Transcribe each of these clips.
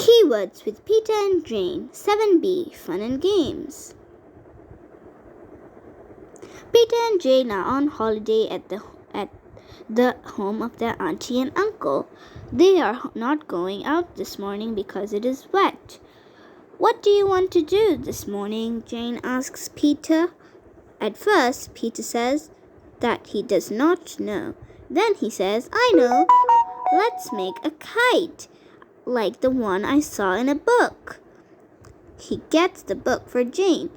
Keywords with Peter and Jane. 7b. Fun and Games. Peter and Jane are on holiday at the home of their auntie and uncle. They are not going out this morning because it is wet. What do you want to do this morning? Jane asks Peter. At first, Peter says that he does not know. Then he says, I know. Let's make a kite, like the one I saw in a book. He gets the book for Jane.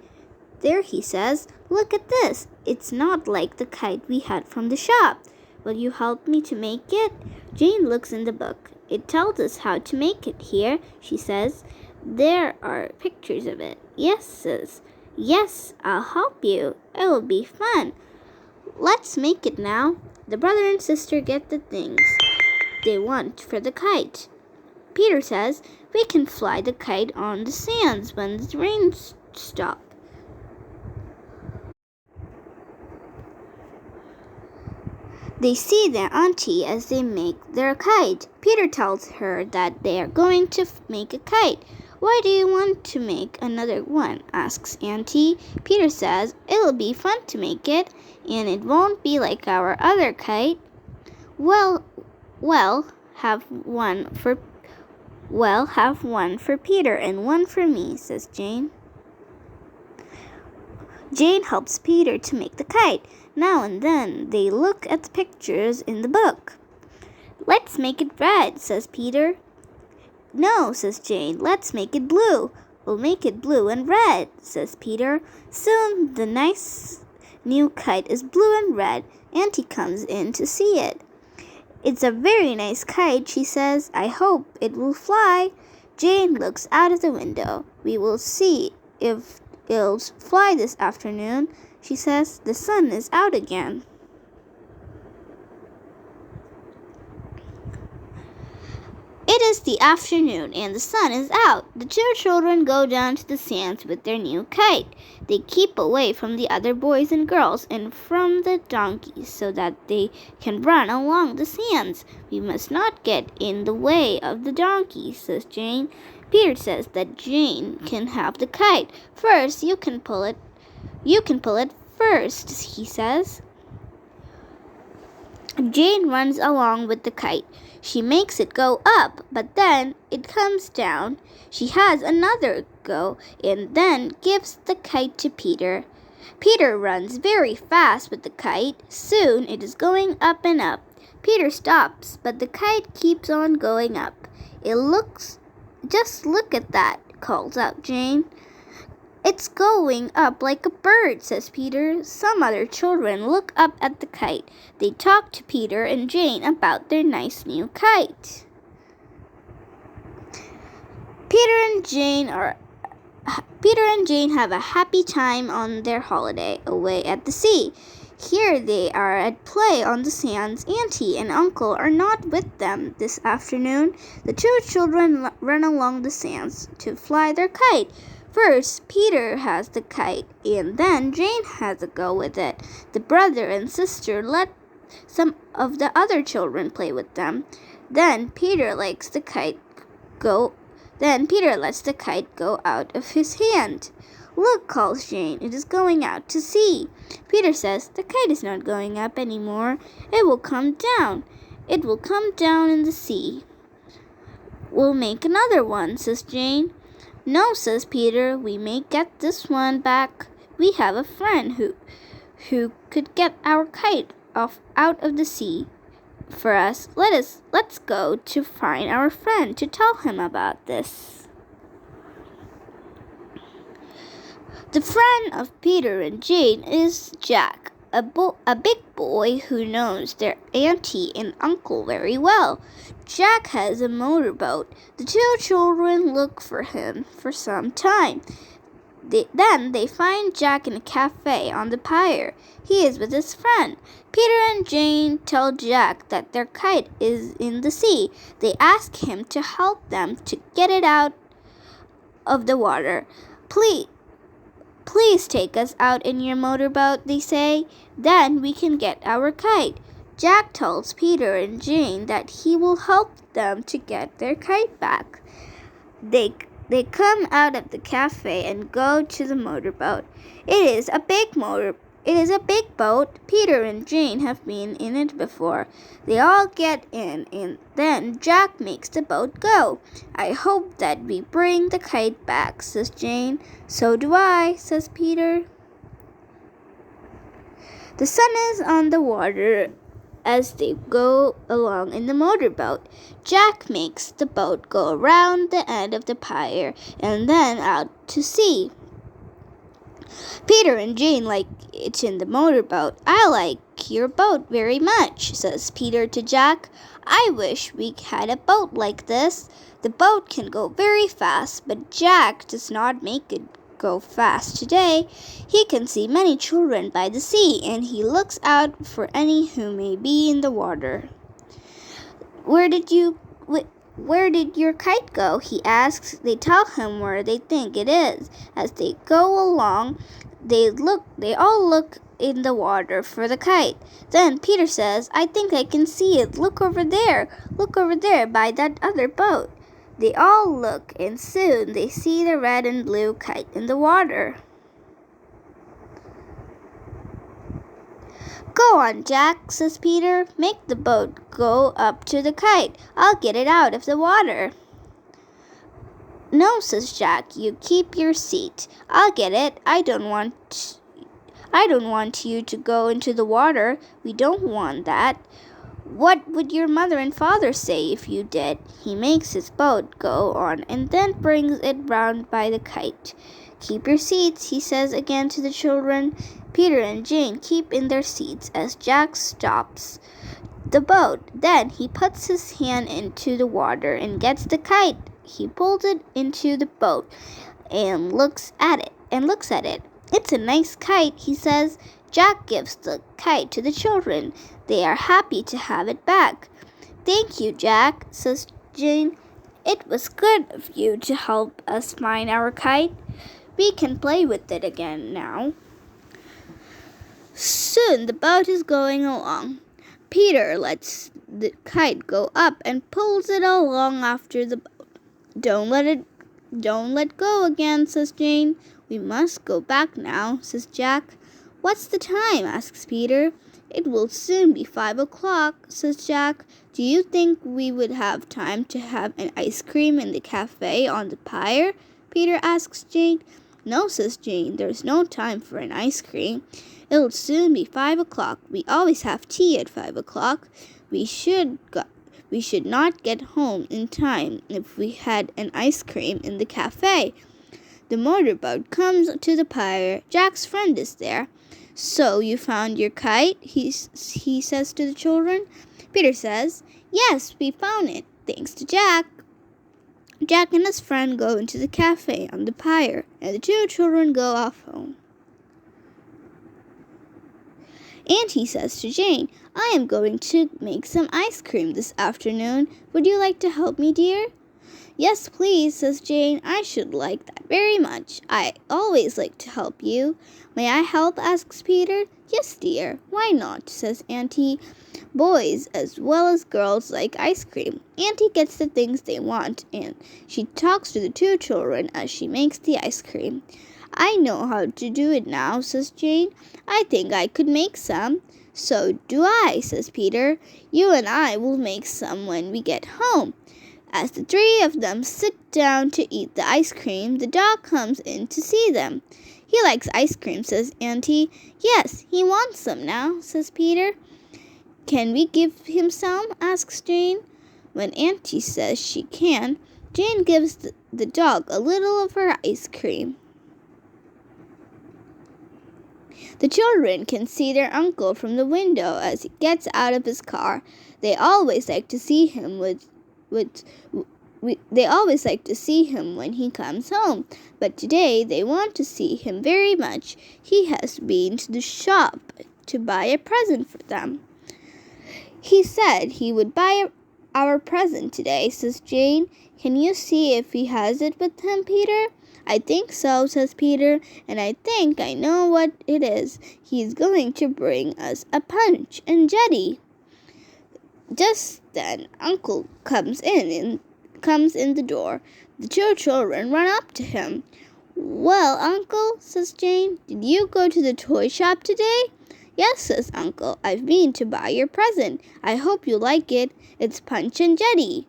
There he says, look at this. It's not like the kite we had from the shop. Will you help me to make it? Jane looks in the book. It tells us how to make it here, she says. There are pictures of it. Yes, says. Yes, I'll help you. It will be fun. Let's make it now. The brother and sister get the things they want for the kite. Peter says, we can fly the kite on the sands when the rain stops. They see their auntie as they make their kite. Peter tells her that they are going to make a kite. Why do you want to make another one? Asks Auntie. Peter says, it'll be fun to make it, and it won't be like our other kite. Well, have one for Peter and one for me, says Jane. Jane helps Peter to make the kite. Now and then they look at the pictures in the book. Let's make it red, says Peter. No, says Jane, let's make it blue. We'll make it blue and red, says Peter. Soon the nice new kite is blue and red. Auntie comes in to see it. It's a very nice kite, she says. I hope it will fly. Jane looks out of the window. We will see if it'll fly this afternoon, she says. The sun is out again. It is the afternoon and the sun is out. The two children go down to the sands with their new kite. They keep away from the other boys and girls and from the donkeys so that they can run along the sands. We must not get in the way of the donkeys, says Jane. Peter says that Jane can have the kite. First, you can pull it first, he says. Jane runs along with the kite. She makes it go up, but then it comes down. She has another go and then gives the kite to Peter. Peter runs very fast with the kite. Soon it is going up and up. Peter stops, but the kite keeps on going up. Just look at that, calls out Jane. It's going up like a bird, says Peter. Some other children look up at the kite. They talk to Peter and Jane about their nice new kite. Peter and Jane have a happy time on their holiday away at the sea. Here they are at play on the sands. Auntie and uncle are not with them this afternoon. The two children run along the sands to fly their kite. First, Peter has the kite, and then Jane has a go with it. The brother and sister let some of the other children play with them. Then Peter lets the kite go out of his hand. Look, calls Jane, it is going out to sea. Peter says, the kite is not going up anymore. It will come down. It will come down in the sea. We'll make another one, says Jane. No, says Peter, we may get this one back. We have a friend who could get our kite out of the sea for us. Let's go to find our friend to tell him about this. The friend of Peter and Jane is Jack, a big boy who knows their auntie and uncle very well. Jack has a motorboat. The two children look for him for some time. Then they find Jack in a cafe on the pier. He is with his friend. Peter and Jane tell Jack that their kite is in the sea. They ask him to help them to get it out of the water. Please take us out in your motorboat, they say. Then we can get our kite. Jack tells Peter and Jane that he will help them to get their kite back. They come out of the cafe and go to the motorboat. It is a big boat. Peter and Jane have been in it before. They all get in, and then Jack makes the boat go. I hope that we bring the kite back, says Jane. So do I, says Peter. The sun is on the water as they go along in the motorboat. Jack makes the boat go around the end of the pier and then out to sea. Peter and Jane like it in the motorboat. I like your boat very much, says Peter to Jack. I wish we had a boat like this. The boat can go very fast, but Jack does not make it go fast today. He can see many children by the sea, and he looks out for any who may be in the water. Where did your kite go? He asks. They tell him where they think it is. As they go along, they all look in the water for the kite. Then Peter says, I think I can see it. Look over there by that other boat. They all look, and soon they see the red and blue kite in the water. Go on, Jack, says Peter. Make the boat go up to the kite. I'll get it out of the water. No, says Jack, you keep your seat. I'll get it. I don't want you to go into the water. We don't want that. What would your mother and father say if you did? He makes his boat go on and then brings it round by the kite. Keep your seats, he says again to the children. Peter and Jane keep in their seats as Jack stops the boat. Then he puts his hand into the water and gets the kite. He pulls it into the boat and looks at it. It's a nice kite, he says. Jack gives the kite to the children. They are happy to have it back. Thank you, Jack, says Jane. It was good of you to help us find our kite. We can play with it again now. Soon the boat is going along. Peter lets the kite go up and pulls it along after the boat. Don't let go again, says Jane. We must go back now, says Jack. What's the time? Asks Peter. It will soon be 5 o'clock, says Jack. Do you think we would have time to have an ice cream in the cafe on the pier? Peter asks Jane. No, says Jane. There's no time for an ice cream. It'll soon be 5 o'clock. We always have tea at 5 o'clock. We should not get home in time if we had an ice cream in the cafe. The motorboat comes to the pier. Jack's friend is there. So you found your kite? He says to the children. Peter says, yes, we found it, thanks to Jack. Jack and his friend go into the cafe on the pier, and the two children go off home. And he says to Jane, I am going to make some ice cream this afternoon. Would you like to help me, dear? Yes, please, says Jane. I should like that very much. I always like to help you. May I help? Asks Peter. Yes, dear. Why not? Says Auntie. Boys as well as girls like ice cream. Auntie gets the things they want, and she talks to the two children as she makes the ice cream. I know how to do it now, says Jane. I think I could make some. So do I, says Peter. You and I will make some when we get home. As the three of them sit down to eat the ice cream, the dog comes in to see them. He likes ice cream, says Auntie. Yes, he wants some now, says Peter. Can we give him some? Asks Jane. When Auntie says she can, Jane gives the dog a little of her ice cream. The children can see their uncle from the window as he gets out of his car. They always like to see him when he comes home, but today they want to see him very much. He has been to the shop to buy a present for them. He said he would buy our present today, says Jane. Can you see if he has it with him, Peter? I think so, says Peter, and I think I know what it is. He's going to bring us a Punch and Jetty. Just then, Uncle comes comes in the door. The two children run up to him. "Well, Uncle," says Jane, "did you go to the toy shop today?" "Yes," says Uncle. "I've been to buy your present. I hope you like it. It's Punch and Judy."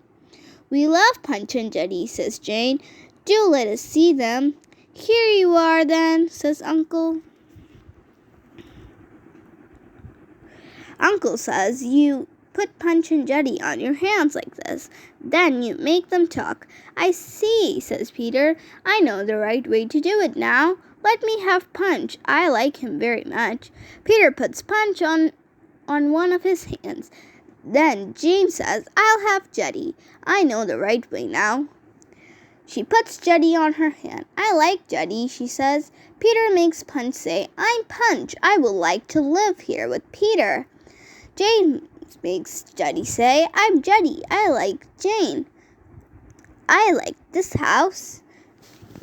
"We love Punch and Judy," says Jane. "Do let us see them." "Here you are, then," says Uncle. Uncle says you put Punch and Judy on your hands like this. Then you make them talk. "I see," says Peter. "I know the right way to do it now. Let me have Punch. I like him very much." Peter puts Punch on one of his hands. Then Jane says, "I'll have Judy. I know the right way now." She puts Judy on her hand. "I like Judy," she says. Peter makes Punch say, "I'm Punch. I would like to live here with Peter." Jane makes Judy say, "I'm Judy. I like Jane. I like this house.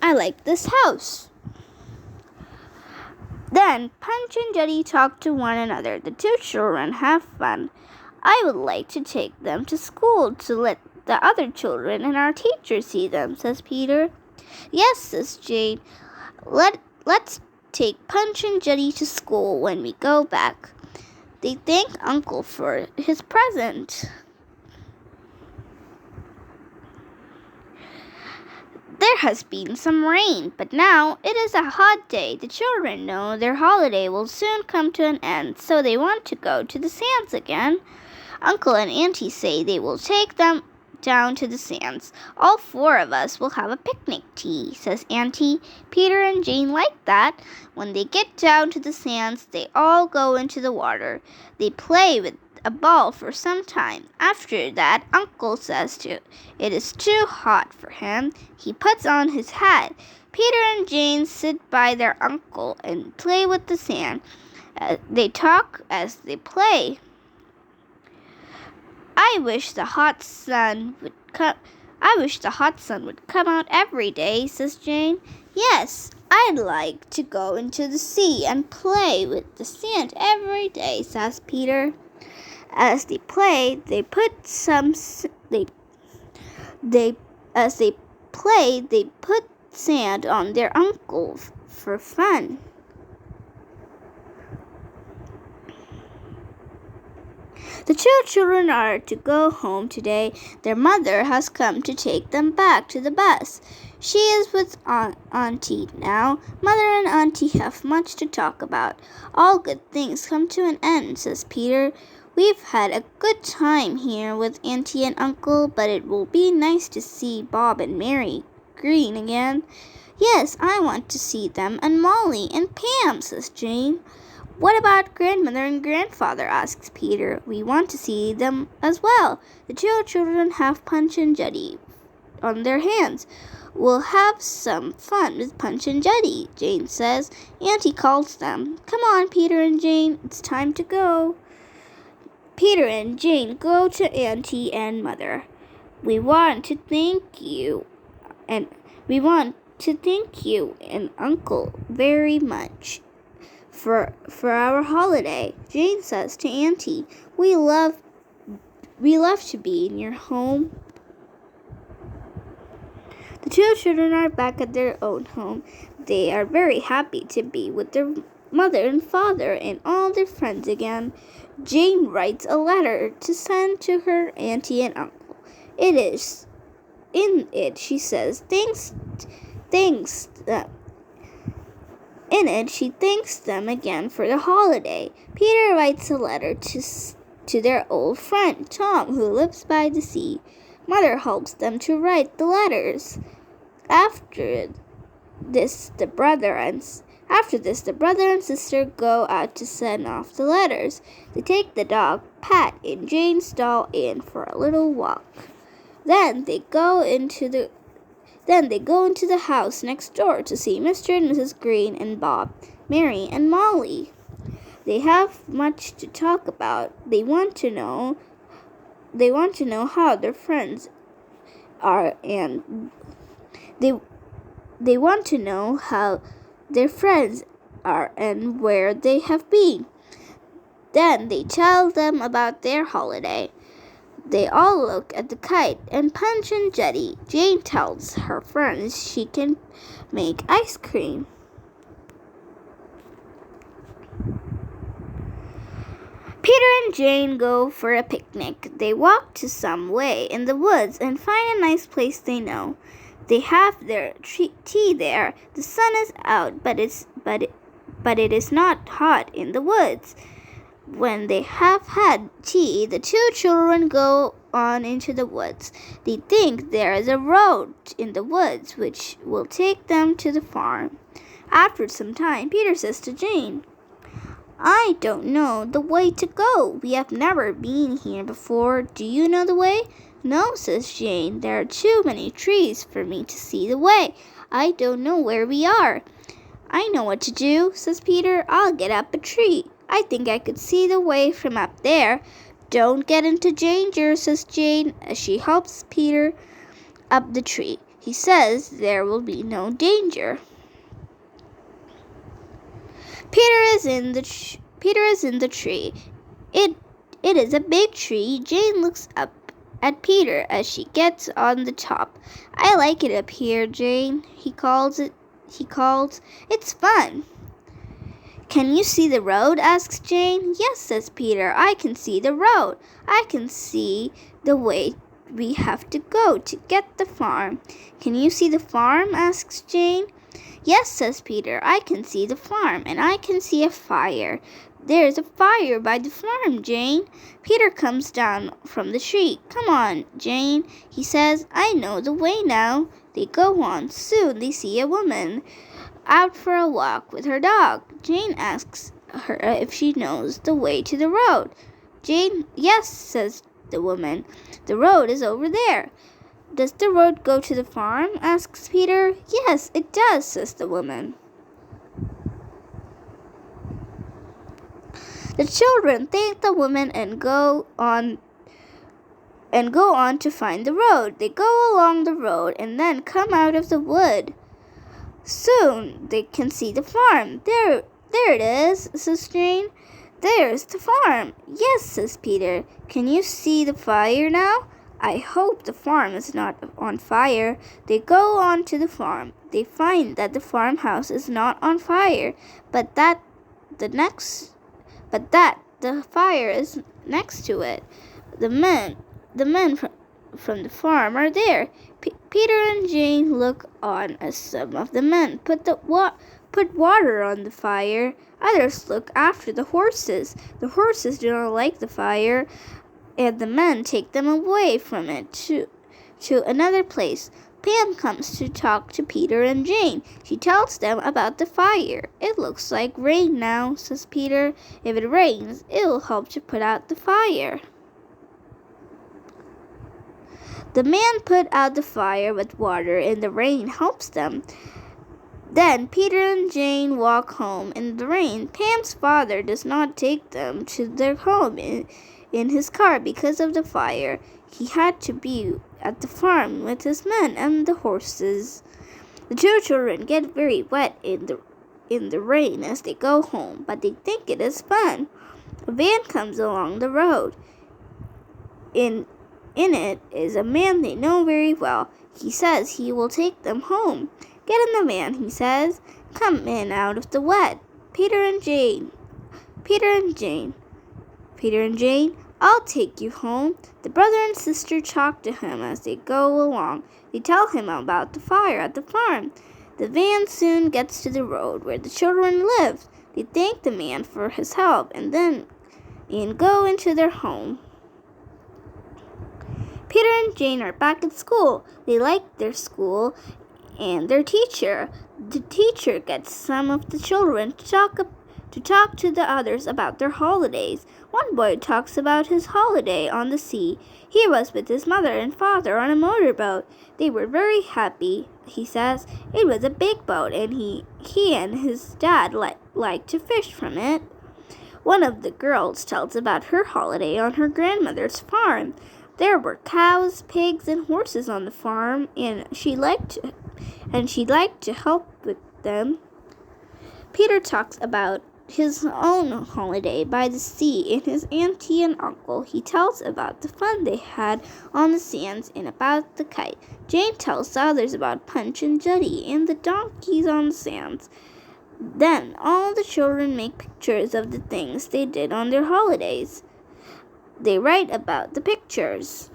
I like this house." Then Punch and Judy talk to one another. The two children have fun. "I would like to take them to school to let the other children and our teacher see them," says Peter. "Yes," says Jane. Let's take Punch and Judy to school when we go back." They thank Uncle for his present. There has been some rain, but now it is a hot day. The children know their holiday will soon come to an end, so they want to go to the sands again. Uncle and Auntie say they will take them down to the sands. "All four of us will have a picnic tea," says Auntie. Peter and Jane like that. When they get down to the sands, they all go into the water. They play with a ball for some time. After that, Uncle says it is too hot for him. He puts on his hat. Peter and Jane sit by their uncle and play with the sand. They talk as they play. I wish the hot sun would come out every day," says Jane. "Yes, I'd like to go into the sea and play with the sand every day," says Peter. As they play, they put sand on their uncle for fun. The two children are to go home today. Their mother has come to take them back to the bus. She is with Auntie now. Mother and Auntie have much to talk about. "All good things come to an end," says Peter. "We've had a good time here with Auntie and Uncle, but it will be nice to see Bob and Mary Green again." "Yes, I want to see them, and Molly and Pam," says Jane. "What about grandmother and grandfather?" asks Peter. "We want to see them as well." The two children have Punch and Judy on their hands. "We'll have some fun with Punch and Judy," Jane says. Auntie calls them. "Come on, Peter and Jane, it's time to go." Peter and Jane go to Auntie and Mother. We want to thank you and Uncle very much for our holiday," Jane says to Auntie. We love to be in your home." The two children are back at their own home. They are very happy to be with their mother and father and all their friends again. Jane writes a letter to send to her auntie and uncle. In it she says she thanks them again for the holiday. Peter writes a letter to their old friend Tom, who lives by the sea. Mother helps them to write the letters. After this, the brother and sister go out to send off the letters. They take the dog, Pat, and Jane's doll in for a little walk. Then they go into the house next door to see Mr. and Mrs. Green and Bob, Mary and Molly. They have much to talk about. They want to know how their friends are, and they want to know how their friends are and where they have been. Then they tell them about their holiday. They all look at the kite and Punch and Jetty. Jane tells her friends she can make ice cream. Peter and Jane go for a picnic. They walk to some way in the woods and find a nice place they know. They have their tea there. The sun is out, but it is not hot in the woods. When they have had tea, the two children go on into the woods. They think there is a road in the woods which will take them to the farm. After some time, Peter says to Jane, "I don't know the way to go. We have never been here before. Do you know the way?" "No," says Jane. "There are too many trees for me to see the way. I don't know where we are." "I know what to do," says Peter. "I'll get up a tree. I think I could see the way from up there." "Don't get into danger," says Jane, as she helps Peter up the tree. He says there will be no danger. Peter is in the tree. It is a big tree. Jane looks up at Peter as she gets on the top. "I like it up here, Jane," he calls. "It's fun." "Can you see the road?" asks Jane. "Yes," says Peter. "I can see the road. I can see the way we have to go to get the farm." "Can you see the farm?" asks Jane. "Yes," says Peter. "I can see the farm, and I can see a fire. There's a fire by the farm, Jane." Peter comes down from the tree. "Come on, Jane," he says. "I know the way now." They go on. Soon they see a woman out for a walk with her dog. Jane asks her if she knows the way to the road. Jane, "Yes," says the woman. "The road is over there." "Does the road go to the farm?" asks Peter. "Yes, it does," says the woman. The children thank the woman and go on to find the road. They go along the road and then come out of the wood. Soon they can see the farm. There it is," says Jane. "There's the farm." "Yes," says Peter. "Can you see the fire now?" "I hope the farm is not on fire." They go on to the farm. They find that the farmhouse is not on fire, but that the fire is next to it. The men from the farm are there. Peter and Jane look on as some of the men put water on the fire. Others look after the horses. The horses do not like the fire, and the men take them away from it to another place. Pam comes to talk to Peter and Jane. She tells them about the fire. "It looks like rain now," says Peter. "If it rains, it will help to put out the fire." The man put out the fire with water, and the rain helps them. Then Peter and Jane walk home in the rain. Pam's father does not take them to their home in his car because of the fire. He had to be at the farm with his men and the horses. The two children get very wet in the rain as they go home, but they think it is fun. A van comes along the road. In it is a man they know very well. He says he will take them home. "Get in the van," he says. "Come in out of the wet." Peter and Jane, "I'll take you home." The brother and sister talk to him as they go along. They tell him about the fire at the farm. The van soon gets to the road where the children live. They thank the man for his help and go into their home. Peter and Jane are back at school. They like their school and their teacher. The teacher gets some of the children to talk to the others about their holidays. One boy talks about his holiday on the sea. He was with his mother and father on a motorboat. They were very happy, he says. It was a big boat, and he and his dad liked to fish from it. One of the girls tells about her holiday on her grandmother's farm. There were cows, pigs, and horses on the farm, and she liked to help with them. Peter talks about his own holiday by the sea and his auntie and uncle. He tells about the fun they had on the sands and about the kite. Jane tells the others about Punch and Judy and the donkeys on the sands. Then all the children make pictures of the things they did on their holidays. They write about the pictures.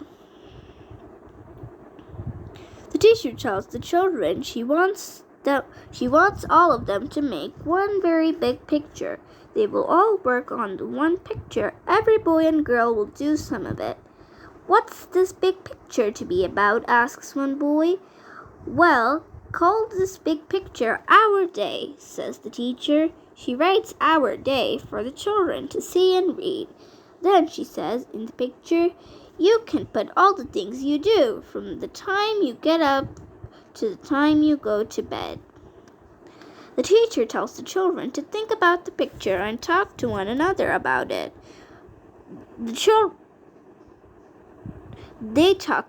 The teacher tells the children she wants all of them to make one very big picture. They will all work on the one picture. Every boy and girl will do some of it. What's this big picture to be about? Asks one boy. Well, call this big picture Our Day, says the teacher. She writes Our Day for the children to see and read. Then she says, in the picture, you can put all the things you do, from the time you get up to the time you go to bed. The teacher tells the children to think about the picture and talk to one another about it. They talk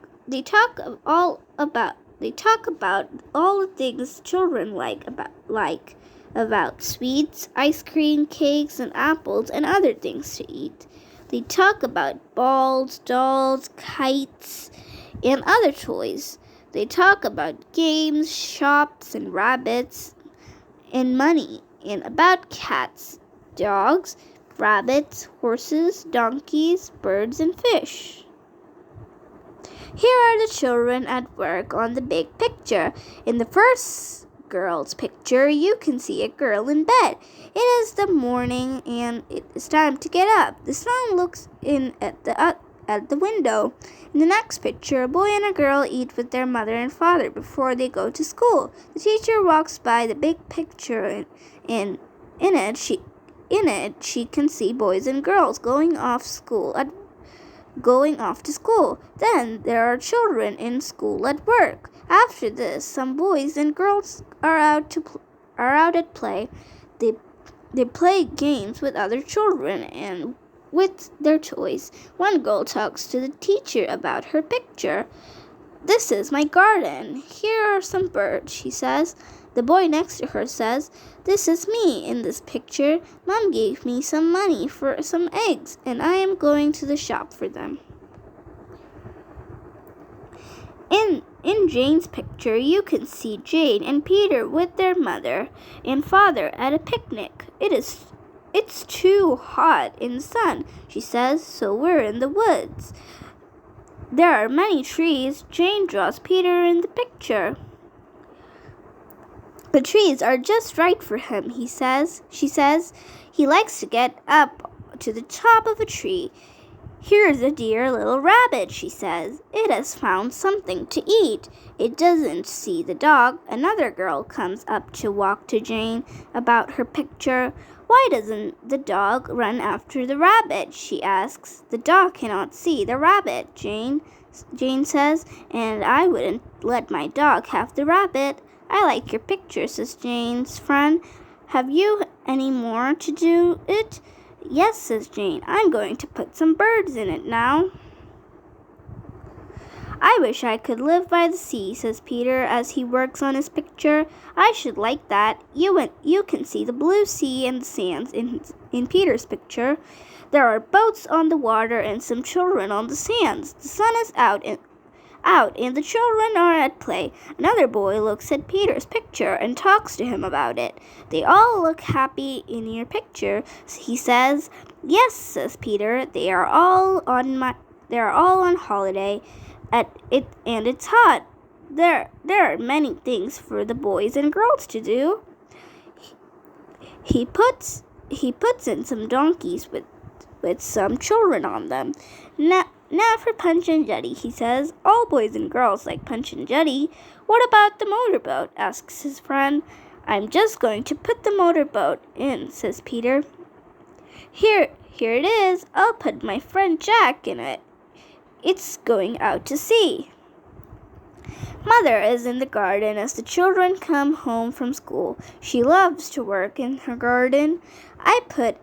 about all the things children like about sweets, ice cream, cakes, and apples, and other things to eat. They talk about balls, dolls, kites, and other toys. They talk about games, shops, and rabbits, and money, and about cats, dogs, rabbits, horses, donkeys, birds, and fish. Here are the children at work on the big picture. In the first girl's picture, you can see a girl in bed. It is the morning and it is time to get up. The sun looks in at the window. In the next picture, a boy and a girl eat with their mother and father before they go to school. The teacher walks by the big picture and in it she can see boys and girls going off to school. Then there are children in school at work. After this, some boys and girls are out at play. They play games with other children and with their toys. One girl talks to the teacher about her picture. This is my garden. Here are some birds, she says. The boy next to her says, this is me in this picture. Mom gave me some money for some eggs, and I am going to the shop for them. In Jane's picture, you can see Jane and Peter with their mother and father at a picnic. It's too hot in the sun, she says, so we're in the woods. There are many trees. Jane draws Peter in the picture. The trees are just right for him, she says. He likes to get up to the top of a tree. Here's a dear little rabbit, she says. It has found something to eat. It doesn't see the dog. Another girl comes up to walk to Jane about her picture. Why doesn't the dog run after the rabbit? She asks. The dog cannot see the rabbit, Jane says, and I wouldn't let my dog have the rabbit. I like your picture, says Jane's friend. Have you any more to do it? Yes, says Jane. I'm going to put some birds in it now. I wish I could live by the sea, says Peter as he works on his picture. I should like that. You can see the blue sea and the sands in Peter's picture. There are boats on the water and some children on the sands. The sun is out and the children are at play. Another boy looks at Peter's picture and talks to him about it. They all look happy in your picture, he says. Yes, says Peter. They are all on holiday and it's hot. There are many things for the boys and girls to do. He puts in some donkeys with some children on them. Now for Punch and Judy, he says. All boys and girls like Punch and Judy. What about the motorboat? Asks his friend. I'm just going to put the motorboat in, says Peter. Here it is. I'll put my friend Jack in it. It's going out to sea. Mother is in the garden as the children come home from school. She loves to work in her garden. I put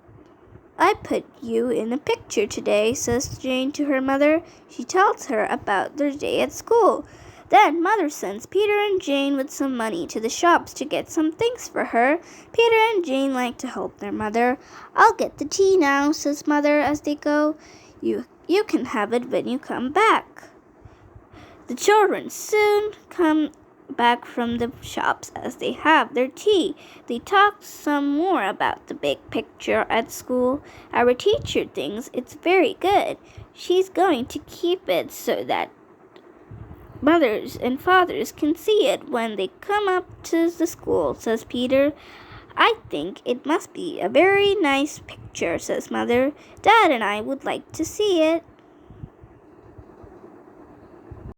you in a picture today, says Jane to her mother. She tells her about their day at school. Then Mother sends Peter and Jane with some money to the shops to get some things for her. Peter and Jane like to help their mother. I'll get the tea now, says Mother as they go. You can have it when you come back. The children soon come back from the shops as they have their tea. They talk some more about the big picture at school. Our teacher thinks it's very good. She's going to keep it so that mothers and fathers can see it when they come up to the school, says Peter. I think it must be a very nice picture, says Mother. Dad and I would like to see it.